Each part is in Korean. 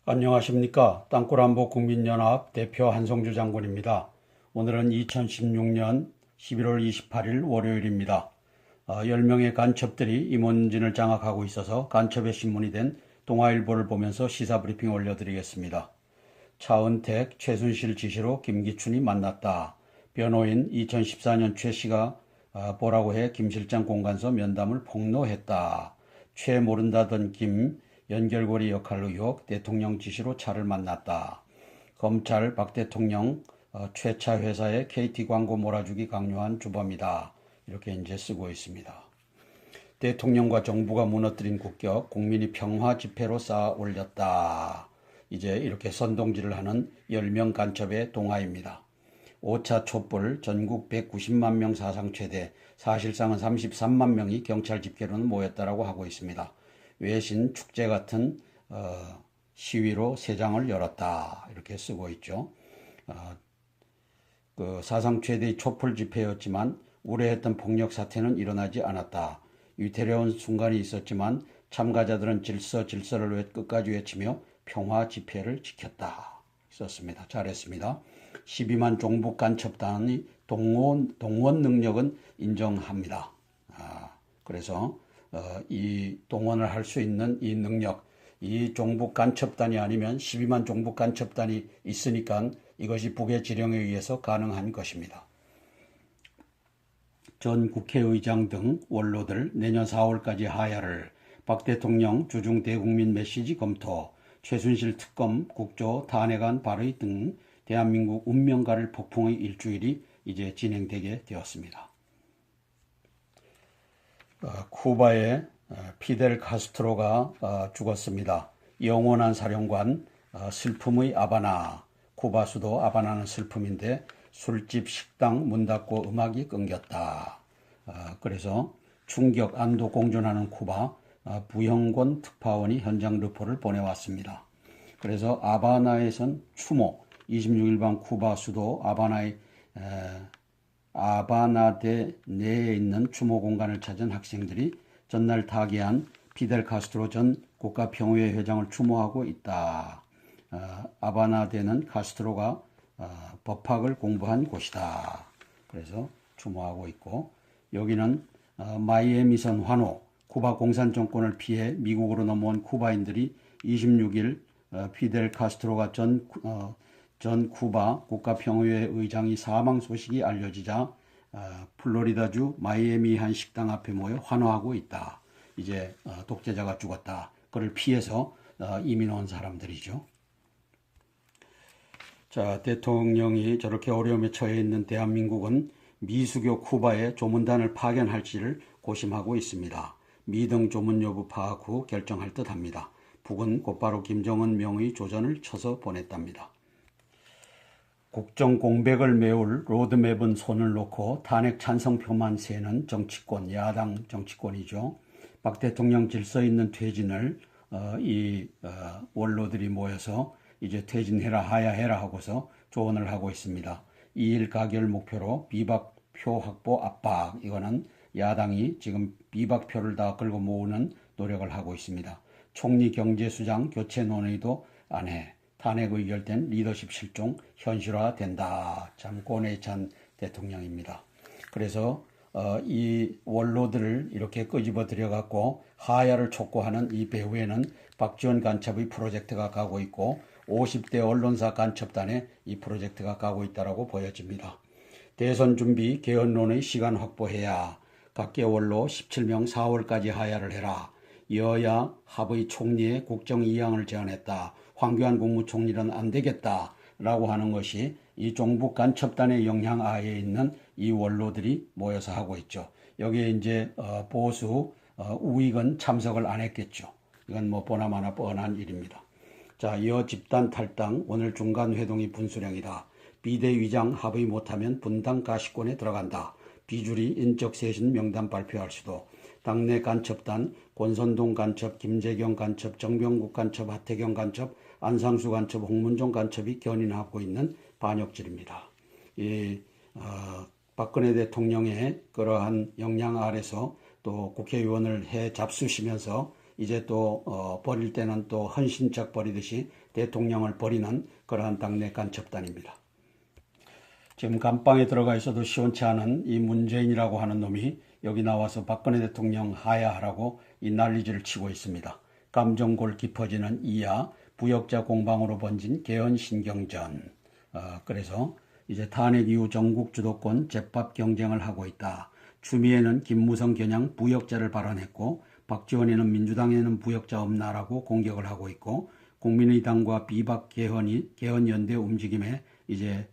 안녕하십니까. 땅굴안보 국민연합 대표 한성주 장군입니다. 오늘은 2016년 11월 28일 월요일입니다. 10명의 간첩들이 임원진을 장악하고 있어서 간첩의 신문이 된 동아일보를 보면서 시사브리핑 올려드리겠습니다. 차은택, 최순실 지시로 김기춘이 만났다. 변호인 2014년 최 씨가 보라고 해 김 실장 공간서 면담을 폭로했다. 최 모른다던 김 연결고리 역할 의혹, 대통령 지시로 차를 만났다. 검찰 박 대통령 최차 회사에 KT 광고 몰아주기 강요한 주범이다. 이렇게 이제 쓰고 있습니다. 대통령과 정부가 무너뜨린 국격, 국민이 평화 집회로 쌓아 올렸다. 이제 이렇게 선동질을 하는 10명 간첩의 동아입니다. 5차 촛불 전국 190만 명 사상 최대, 사실상은 33만 명이 경찰 집회로는 모였다라고 하고 있습니다. 외신 축제 같은 시위로 세 장을 열었다. 이렇게 쓰고 있죠. 그 사상 최대의 촛불 집회였지만 우려했던 폭력 사태는 일어나지 않았다. 위태로운 순간이 있었지만 참가자들은 질서를 끝까지 외치며 평화 집회를 지켰다. 썼습니다. 잘했습니다. 12만 종북 간첩단의 동원 능력은 인정합니다. 그래서 이 동원을 할 수 있는 이 능력, 이 종북 간첩단이 아니면 12만 종북 간첩단이 있으니까 이것이 북의 지령에 의해서 가능한 것입니다. 전 국회의장 등 원로들 내년 4월까지 하야를, 박 대통령 주중 대국민 메시지 검토, 최순실 특검 국조 탄핵안 발의 등 대한민국 운명가를 폭풍의 일주일이 이제 진행되게 되었습니다. 쿠바의 피델 카스트로가 죽었습니다. 영원한 사령관, 슬픔의 아바나, 쿠바 수도 아바나는 슬픔인데 술집 식당 문 닫고 음악이 끊겼다. 그래서 충격 안도 공존하는 쿠바, 부형권 특파원이 현장 리포를 보내왔습니다. 그래서 아바나에선 추모, 26일 밤 쿠바 수도 아바나데 내에 있는 추모 공간을 찾은 학생들이 전날 타계한 피델 카스트로 전 국가평의회 회장을 추모하고 있다. 아바나데는 카스트로가 법학을 공부한 곳이다. 그래서 추모하고 있고, 여기는 마이애미선 환호, 쿠바 공산 정권을 피해 미국으로 넘어온 쿠바인들이 26일 피델 카스트로가 전 쿠바 국가평의회 의장이 사망 소식이 알려지자 플로리다주 마이애미 한 식당 앞에 모여 환호하고 있다. 이제 독재자가 죽었다. 그를 피해서 이민 온 사람들이죠. 자, 대통령이 저렇게 어려움에 처해 있는 대한민국은 미수교 쿠바에 조문단을 파견할지를 고심하고 있습니다. 미 등 조문 여부 파악 후 결정할 듯합니다. 북은 곧바로 김정은 명의 조전을 쳐서 보냈답니다. 국정 공백을 메울 로드맵은 손을 놓고 탄핵 찬성표만 세는 정치권, 야당 정치권이죠. 박 대통령 질서 있는 퇴진을 원로들이 모여서 이제 퇴진해라, 하야해라 하고서 조언을 하고 있습니다. 2일 가결 목표로 비박표 확보 압박, 이거는 야당이 지금 비박표를 다 끌고 모으는 노력을 하고 있습니다. 총리 경제수장 교체 논의도 안 해. 탄핵 의결된 리더십 실종 현실화된다. 참 꼰에 찬 대통령입니다. 그래서 이 원로들을 이렇게 끄집어 들여갖고 하야를 촉구하는 이 배후에는 박지원 간첩의 프로젝트가 가고 있고 50대 언론사 간첩단에 이 프로젝트가 가고 있다고 보여집니다. 대선 준비 개헌론의 시간 확보해야, 각계 원로 17명 4월까지 하야를 해라. 여야 합의 총리의 국정 이양을 제안했다. 황교안 국무총리는 안 되겠다 라고 하는 것이 이 종북 간첩단의 영향하에 있는 이 원로들이 모여서 하고 있죠. 여기에 이제 보수 우익은 참석을 안 했겠죠. 이건 뭐 보나마나 뻔한 일입니다. 자, 이어 집단 탈당, 오늘 중간 회동이 분수령이다. 비대위장 합의 못하면 분당 가시권에 들어간다. 비주리 인적 쇄신 명단 발표할 수도. 당내 간첩단, 권선동 간첩, 김재경 간첩, 정병국 간첩, 하태경 간첩, 안상수 간첩, 홍문종 간첩이 견인하고 있는 반역질입니다. 박근혜 대통령의 그러한 역량 아래서 또 국회의원을 해 잡수시면서 이제 또 버릴 때는 또 헌신짝 버리듯이 대통령을 버리는 그러한 당내 간첩단입니다. 지금 감방에 들어가 있어도 시원치 않은 이 문재인이라고 하는 놈이 여기 나와서 박근혜 대통령 하야하라고 이 난리질을 치고 있습니다. 감정골 깊어지는 이하 부역자 공방으로 번진 개헌 신경전. 그래서 이제 탄핵 이후 전국 주도권 재밥 경쟁을 하고 있다. 추미애는 김무성 겨냥 부역자를 발언했고 박지원이는 민주당에는 부역자 없나라고 공격을 하고 있고 국민의당과 비박 개헌연대 움직임에 이제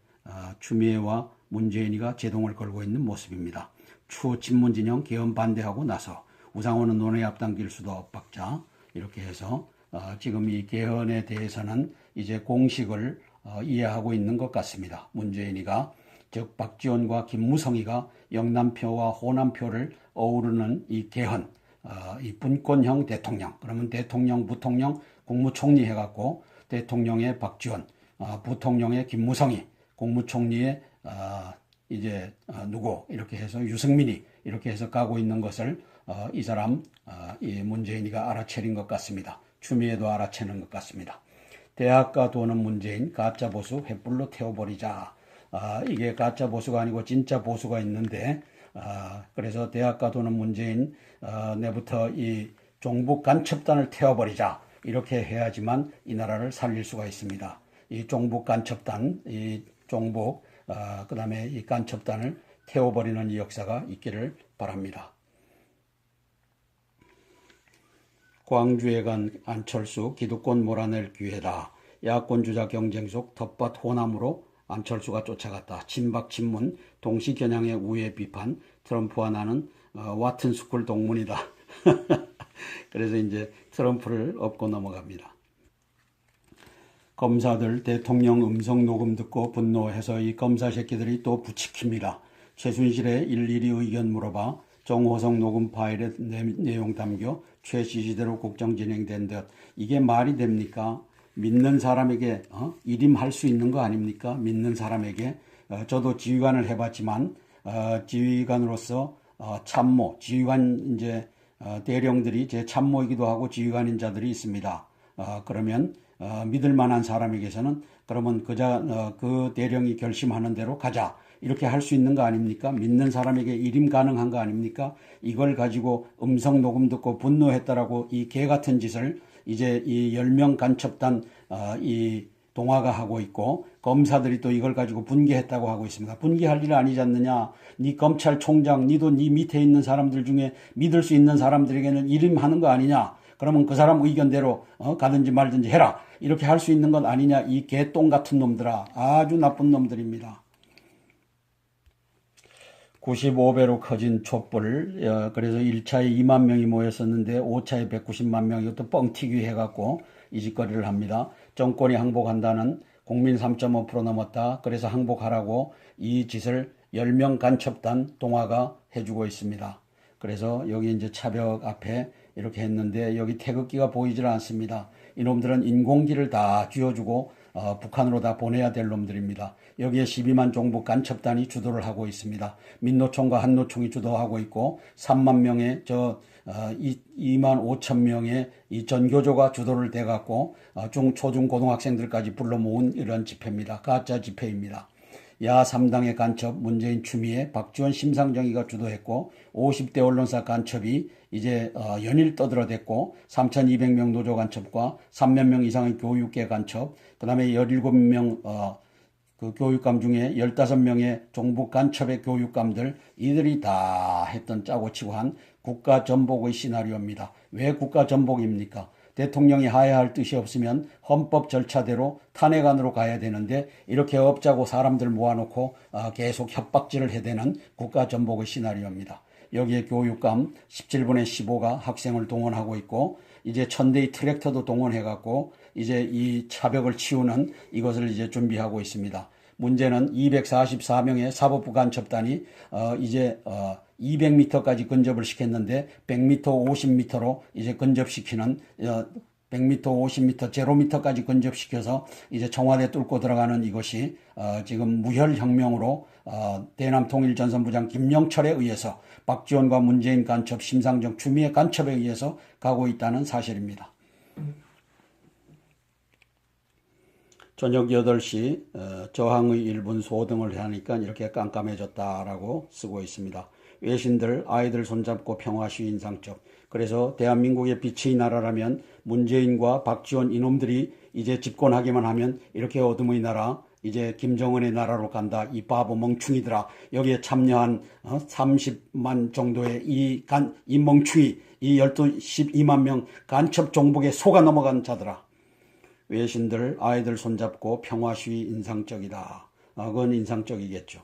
추미애와 문재인이가 제동을 걸고 있는 모습입니다. 추 친문진영 개헌 반대하고 나서 우상호는 논의 앞당길 수도 엇박자 이렇게 해서 지금 이 개헌에 대해서는 이제 공식을 이해하고 있는 것 같습니다. 문재인이가 즉 박지원과 김무성이가 영남표와 호남표를 어우르는 이 개헌 이 분권형 대통령 그러면 대통령, 부통령, 국무총리 해갖고 대통령의 박지원, 부통령의 김무성이 국무총리의 이제 누구 이렇게 해서 유승민이 이렇게 해서 가고 있는 것을 이 사람 이 문재인이가 알아채린 것 같습니다. 추미애도 알아채는 것 같습니다. 대학가 도는 문재인 가짜 보수 횃불로 태워버리자. 이게 가짜 보수가 아니고 진짜 보수가 있는데 그래서 대학가 도는 문재인 내부터 이 종북 간첩단을 태워버리자. 이렇게 해야지만 이 나라를 살릴 수가 있습니다. 이 종북 간첩단, 이 종북, 그 다음에 이 간첩단을 태워버리는 이 역사가 있기를 바랍니다. 광주에 간 안철수 기득권 몰아낼 기회다. 야권 주자 경쟁 속 텃밭 호남으로 안철수가 쫓아갔다. 친박 친문 동시 겨냥의 우회 비판. 트럼프와 나는 와튼 스쿨 동문이다. 그래서 이제 트럼프를 업고 넘어갑니다. 검사들 대통령 음성 녹음 듣고 분노해서 이 검사 새끼들이 또 부치킵니다. 최순실의 일일이 의견 물어봐 정호성 녹음 파일의 내용 담겨 최 지시대로 국정 진행된 듯. 이게 말이 됩니까? 믿는 사람에게 일임할 수 있는 거 아닙니까? 믿는 사람에게. 저도 지휘관을 해봤지만 지휘관으로서 참모, 지휘관 이제 대령들이 제 참모이기도 하고 지휘관인 자들이 있습니다. 그러면 믿을 만한 사람에게서는 그러면 그 대령이 결심하는 대로 가자. 이렇게 할 수 있는 거 아닙니까? 믿는 사람에게 일임 가능한 거 아닙니까? 이걸 가지고 음성 녹음 듣고 분노했다라고 이 개 같은 짓을 이제 이 10명 간첩단 이 동화가 하고 있고 검사들이 또 이걸 가지고 분개했다고 하고 있습니다. 분개할 일 아니지 않느냐? 네 검찰총장, 니도 네 밑에 있는 사람들 중에 믿을 수 있는 사람들에게는 일임하는 거 아니냐? 그러면 그 사람 의견대로 가든지 말든지 해라. 이렇게 할 수 있는 것 아니냐? 이 개똥 같은 놈들아. 아주 나쁜 놈들입니다. 95배로 커진 촛불. 그래서 1차에 2만 명이 모였었는데 5차에 190만 명. 이것도 뻥튀기 해갖고 이 짓거리를 합니다. 정권이 항복한다는 국민 3.5% 넘었다. 그래서 항복하라고 이 짓을 10명 간첩단 동화가 해주고 있습니다. 그래서 여기 이제 차벽 앞에 이렇게 했는데 여기 태극기가 보이질 않습니다. 이놈들은 인공기를 다 쥐어주고 북한으로 다 보내야 될 놈들입니다. 여기에 12만 종북 간첩단이 주도를 하고 있습니다. 민노총과 한노총이 주도하고 있고 3만 명의 2만 5천 명의 이 전교조가 주도를 돼갖고 중, 초중, 고등학생들까지 불러 모은 이런 집회입니다. 가짜 집회입니다. 야 3당의 간첩 문재인 추미애 박지원 심상정이가 주도했고 50대 언론사 간첩이 이제 연일 떠들어댔고 3,200명 노조 간첩과 3만 명 이상의 교육계 간첩 그 다음에 17명 그 교육감 중에 15명의 종북 간첩의 교육감들 이들이 다 했던 짜고 치고 한 국가 전복의 시나리오입니다. 왜 국가 전복입니까? 대통령이 하야할 뜻이 없으면 헌법 절차대로 탄핵안으로 가야 되는데 이렇게 업자고 사람들 모아놓고 계속 협박질을 해대는 국가 전복의 시나리오입니다. 여기에 교육감 17분의 15가 학생을 동원하고 있고 이제 1000대의 트랙터도 동원해갖고 이제 이 차벽을 치우는 이것을 이제 준비하고 있습니다. 문제는 244명의 사법부 간첩단이 이제 200m까지 근접을 시켰는데 100m, 50m로 이제 근접시키는 100m, 50m, 제로미터까지 근접시켜서 이제 청와대 뚫고 들어가는 이것이 지금 무혈혁명으로 대남통일전선부장 김영철에 의해서 박지원과 문재인 간첩, 심상정, 추미애 간첩에 의해서 가고 있다는 사실입니다. 저녁 8시 저항의 1분 소등을 하니까 이렇게 깜깜해졌다라고 쓰고 있습니다. 외신들 아이들 손잡고 평화시위 인상적. 그래서 대한민국의 빛의 나라라면 문재인과 박지원 이놈들이 이제 집권하기만 하면 이렇게 어둠의 나라, 이제 김정은의 나라로 간다. 이 바보 멍충이들아. 여기에 참여한 30만 정도의 이 멍충이, 이 12만 명 간첩 종북에 속아 넘어간 자들아. 외신들 아이들 손잡고 평화시위 인상적이다. 그건 인상적이겠죠.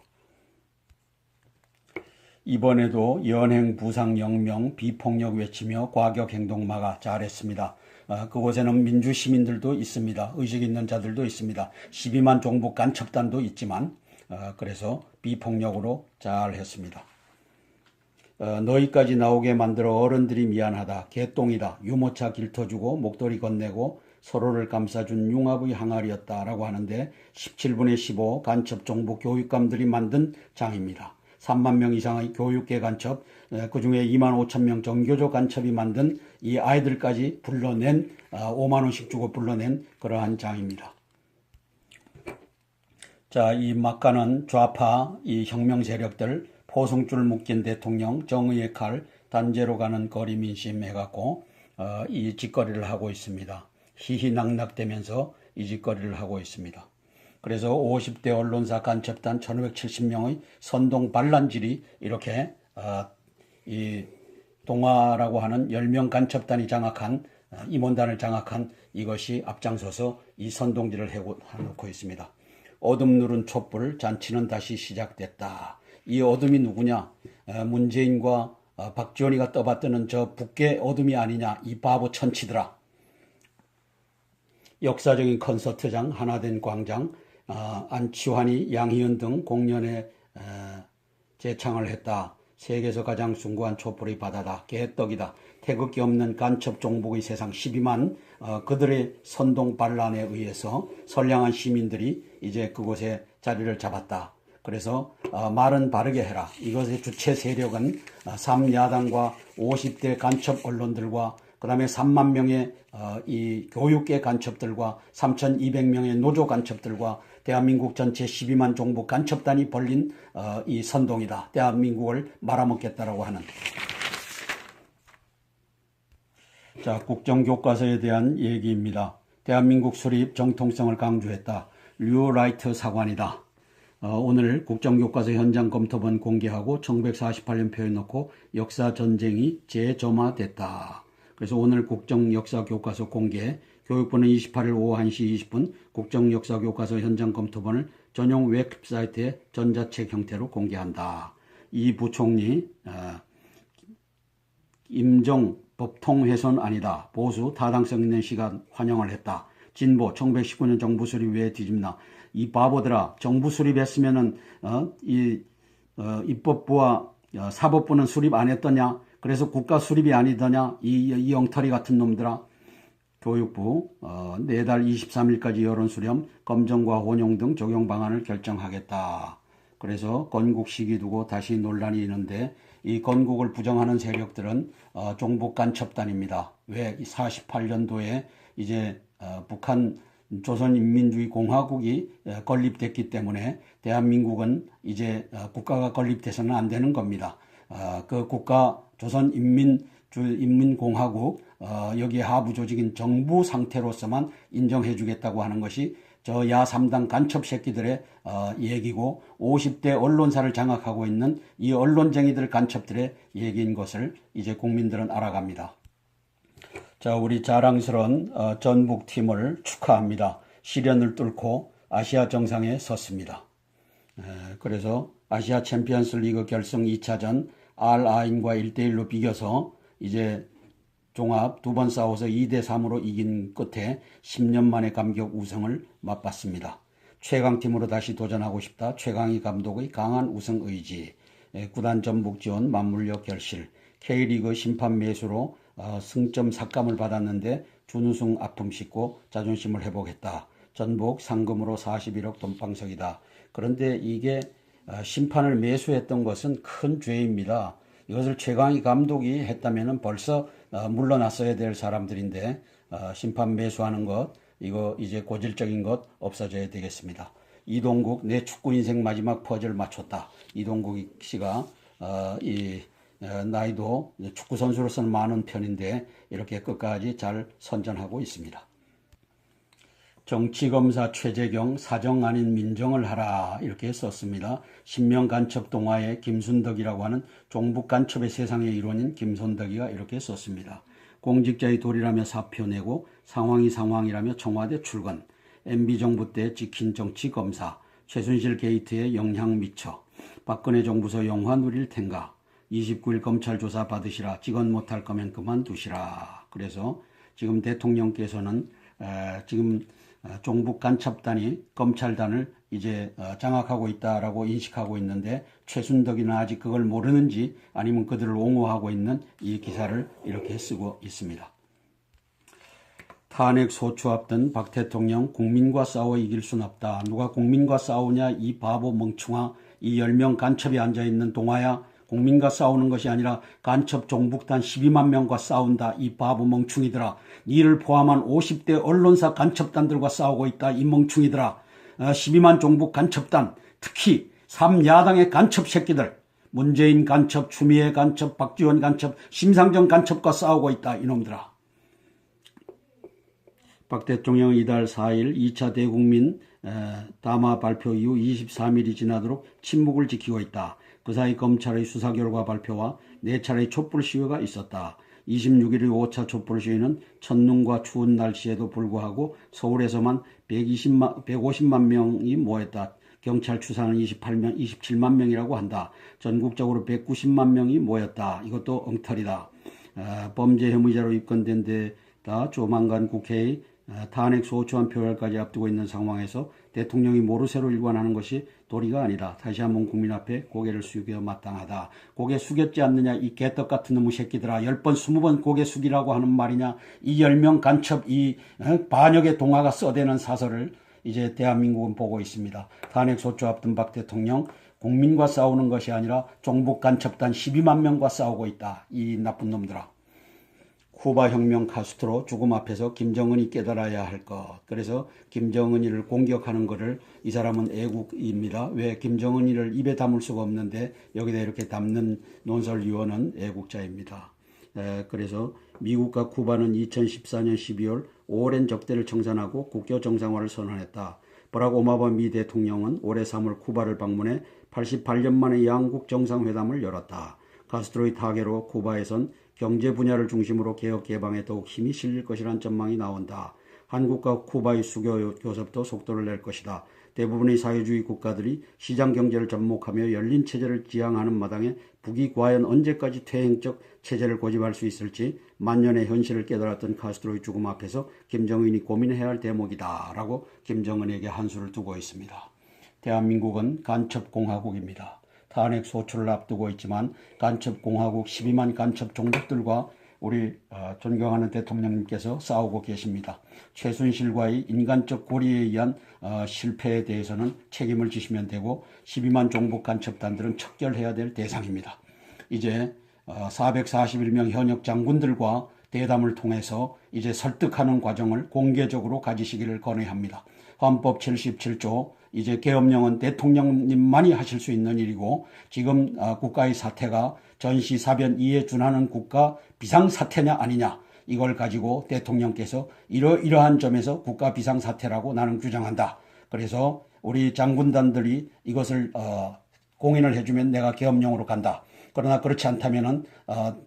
이번에도 연행, 부상, 영명, 비폭력 외치며 과격 행동 막아 잘했습니다. 그곳에는 민주시민들도 있습니다. 의식 있는 자들도 있습니다. 12만 종북 간첩단도 있지만 그래서 비폭력으로 잘했습니다. 너희까지 나오게 만들어 어른들이 미안하다. 개똥이다. 유모차 길터주고 목도리 건네고 서로를 감싸준 융합의 항아리였다라고 하는데 17분의 15 간첩 종북 교육감들이 만든 장입니다. 3만 명 이상의 교육계 간첩, 그중에 2만 5천 명 정교조 간첩이 만든 이 아이들까지 불러낸 5만 원씩 주고 불러낸 그러한 장입니다. 자, 이 막가는 좌파 이 혁명 세력들 포승줄 묶인 대통령 정의의 칼 단죄로 가는 거리 민심 해갖고 이 짓거리를 하고 있습니다. 희희낙낙대면서 이 짓거리를 하고 있습니다. 그래서 50대 언론사 간첩단 1570명의 선동 반란질이 이렇게 이 동아라고 하는 10명 간첩단이 장악한 임원단을 장악한 이것이 앞장서서 이 선동질을 해놓고 있습니다. 어둠 누른 촛불 잔치는 다시 시작됐다. 이 어둠이 누구냐? 문재인과 박지원이가 떠받드는 저 북계 어둠이 아니냐? 이 바보 천치들아. 역사적인 콘서트장, 하나된 광장, 안치환이, 양희은 등 공연에 재창을 했다. 세계에서 가장 숭고한 촛불의 바다다. 개떡이다. 태극기 없는 간첩 종북의 세상 12만 그들의 선동 반란에 의해서 선량한 시민들이 이제 그곳에 자리를 잡았다. 그래서 말은 바르게 해라. 이것의 주체 세력은 3야당과 50대 간첩 언론들과 그 다음에 3만 명의 이 교육계 간첩들과 3,200명의 노조 간첩들과 대한민국 전체 12만 종북 간첩단이 벌린 이 선동이다. 대한민국을 말아먹겠다라고 하는. 자, 국정교과서에 대한 얘기입니다. 대한민국 수립 정통성을 강조했다. 류라이트 사관이다. 오늘 국정교과서 현장 검토본 공개하고 1948년 표해놓고 역사전쟁이 재점화됐다. 그래서 오늘 국정역사교과서 공개, 교육부는 28일 오후 1시 20분 국정역사교과서 현장 검토본을 전용 웹사이트에 전자책 형태로 공개한다. 이 부총리 임종 법통훼손 아니다. 보수 타당성 있는 시간 환영을 했다. 진보 1919년 정부 수립 왜 뒤집나. 이 바보들아, 정부 수립했으면은 입법부와 사법부는 수립 안 했더냐. 그래서 국가 수립이 아니더냐. 이 엉터리 같은 놈들아. 교육부 내달 23일까지 여론 수렴, 검정과 혼용 등 적용 방안을 결정하겠다. 그래서 건국 시기 두고 다시 논란이 있는데 이 건국을 부정하는 세력들은 종북 간첩단입니다. 왜 48년도에 이제 북한 조선인민주의공화국이 건립됐기 때문에 대한민국은 이제 국가가 건립돼서는 안 되는 겁니다. 그 국가 조선인민공화국 여기에 하부 조직인 정부 상태로서만 인정해 주겠다고 하는 것이 저 야3당 간첩 새끼들의 얘기고 50대 언론사를 장악하고 있는 이 언론쟁이들 간첩들의 얘기인 것을 이제 국민들은 알아갑니다. 자, 우리 자랑스러운 전북팀을 축하합니다. 시련을 뚫고 아시아 정상에 섰습니다. 그래서 아시아 챔피언스 리그 결승 2차전 알아인과 1대1로 비겨서 이제 종합 2번 싸워서 2대3으로 이긴 끝에 10년 만에 감격 우승을 맛봤습니다. 최강팀으로 다시 도전하고 싶다. 최강희 감독의 강한 우승 의지. 구단 전북 지원 맞물려 결실. K리그 심판 매수로 승점 삭감을 받았는데 준우승 아픔 씻고 자존심을 회복했다. 전북 상금으로 41억 돈방석이다. 그런데 이게 심판을 매수했던 것은 큰 죄입니다. 이것을 최강희 감독이 했다면 벌써 물러났어야 될 사람들인데 심판 매수하는 것, 이거 이제 고질적인 것 없어져야 되겠습니다. 이동국 내 축구 인생 마지막 퍼즐 맞췄다. 이동국 씨가 나이도 축구 선수로서는 많은 편인데 이렇게 끝까지 잘 선전하고 있습니다. 정치검사 최재경 사정 아닌 민정을 하라 이렇게 썼습니다. 신명간첩 동화의 김순덕이라고 하는 종북간첩의 세상의 일원인 김순덕이가 이렇게 썼습니다. 공직자의 도리라며 사표 내고 상황이라며 청와대 출근, MB정부 때 찍힌 정치검사, 최순실 게이트에 영향 미쳐, 박근혜 정부서 영화 누릴 텐가, 29일 검찰 조사 받으시라, 직원 못할 거면 그만두시라. 그래서 지금 대통령께서는 지금 종북 간첩단이 검찰단을 이제 장악하고 있다라고 인식하고 있는데 최순덕이는 아직 그걸 모르는지 아니면 그들을 옹호하고 있는 이 기사를 이렇게 쓰고 있습니다. 탄핵 소추 앞둔 박 대통령 국민과 싸워 이길 순 없다. 누가 국민과 싸우냐 이 바보 멍충아, 이 10명 간첩이 앉아있는 동화야. 국민과 싸우는 것이 아니라 간첩 종북단 12만 명과 싸운다. 이 바보 멍충이들아. 니를 포함한 50대 언론사 간첩단들과 싸우고 있다. 이 멍충이들아. 12만 종북 간첩단, 특히 3야당의 간첩 새끼들, 문재인 간첩, 추미애 간첩, 박지원 간첩, 심상정 간첩과 싸우고 있다. 이놈들아. 박 대통령은 이달 4일 2차 대국민 담화 발표 이후 23일이 지나도록 침묵을 지키고 있다. 그 사이 검찰의 수사 결과 발표와 4차례의 촛불 시위가 있었다. 26일의 5차 촛불 시위는 첫눈과 추운 날씨에도 불구하고 서울에서만 150만 명이 모였다. 경찰 추산은 27만 명이라고 한다. 전국적으로 190만 명이 모였다. 이것도 엉터리다. 범죄 혐의자로 입건된 데다 조만간 국회의 탄핵 소추안 표결까지 앞두고 있는 상황에서 대통령이 모르쇠로 일관하는 것이 도리가 아니다. 다시 한번 국민 앞에 고개를 숙여 마땅하다. 고개 숙였지 않느냐 이 개떡 같은 놈의 새끼들아. 10번 20번 고개 숙이라고 하는 말이냐. 이 10명 간첩 이 반역의 동화가 써대는 사설을 이제 대한민국은 보고 있습니다. 탄핵 소추 앞둔 박 대통령 국민과 싸우는 것이 아니라 종북 간첩단 12만 명과 싸우고 있다. 이 나쁜 놈들아. 쿠바 혁명 카스트로 죽음 앞에서 김정은이 깨달아야 할 것. 그래서 김정은이를 공격하는 것을 이 사람은 애국입니다. 왜 김정은이를 입에 담을 수가 없는데 여기다 이렇게 담는 논설위원은 애국자입니다. 그래서 미국과 쿠바는 2014년 12월 오랜 적대를 청산하고 국교 정상화를 선언했다. 버락 오바마 미 대통령은 올해 3월 쿠바를 방문해 88년 만에 양국 정상회담을 열었다. 카스트로의 타계로 쿠바에선 경제 분야를 중심으로 개혁 개방에 더욱 힘이 실릴 것이라는 전망이 나온다. 한국과 쿠바의 수교 교섭도 속도를 낼 것이다. 대부분의 사회주의 국가들이 시장 경제를 접목하며 열린 체제를 지향하는 마당에 북이 과연 언제까지 퇴행적 체제를 고집할 수 있을지 만년의 현실을 깨달았던 카스트로의 죽음 앞에서 김정은이 고민해야 할 대목이다 라고 김정은에게 한 수를 두고 있습니다. 대한민국은 간첩공화국입니다. 탄핵 소추를 앞두고 있지만 간첩공화국 12만 간첩 종북들과 우리 존경하는 대통령님께서 싸우고 계십니다. 최순실과의 인간적 고리에 의한 실패에 대해서는 책임을 지시면 되고 12만 종북 간첩단들은 척결해야 될 대상입니다. 이제 441명 현역 장군들과 대담을 통해서 이제 설득하는 과정을 공개적으로 가지시기를 권해합니다. 헌법 77조 이제 계엄령은 대통령님만이 하실 수 있는 일이고 지금 국가의 사태가 전시사변 이에 준하는 국가 비상사태냐 아니냐 이걸 가지고 대통령께서 이러한 점에서 국가 비상사태라고 나는 규정한다. 그래서 우리 장군단들이 이것을 공인을 해주면 내가 계엄령으로 간다. 그러나 그렇지 않다면은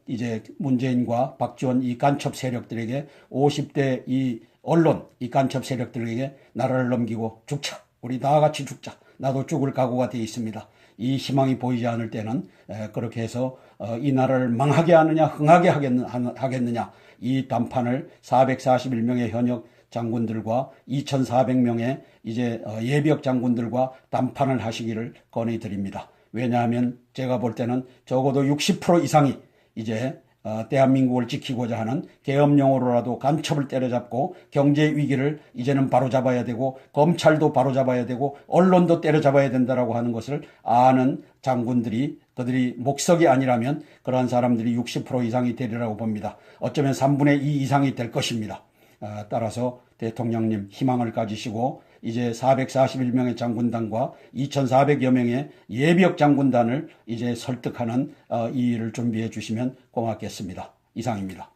이제 문재인과 박지원 이 간첩 세력들에게 50대 이 언론 이 간첩 세력들에게 나라를 넘기고 죽자. 우리 다 같이 죽자. 나도 죽을 각오가 되어 있습니다. 이 희망이 보이지 않을 때는 그렇게 해서 이 나라를 망하게 하느냐 흥하게 하겠느냐 이 단판을 441명의 현역 장군들과 2,400명의 이제 예비역 장군들과 단판을 하시기를 권해드립니다. 왜냐하면 제가 볼 때는 적어도 60% 이상이 이제 대한민국을 지키고자 하는 계엄령으로라도 간첩을 때려잡고 경제 위기를 이제는 바로잡아야 되고 검찰도 바로잡아야 되고 언론도 때려잡아야 된다라고 하는 것을 아는 장군들이 그들이 목석이 아니라면 그러한 사람들이 60% 이상이 되리라고 봅니다. 어쩌면 3분의 2 이상이 될 것입니다. 따라서 대통령님 희망을 가지시고 이제 441명의 장군단과 2,400여 명의 예비역 장군단을 이제 설득하는 이 일을 준비해 주시면 고맙겠습니다. 이상입니다.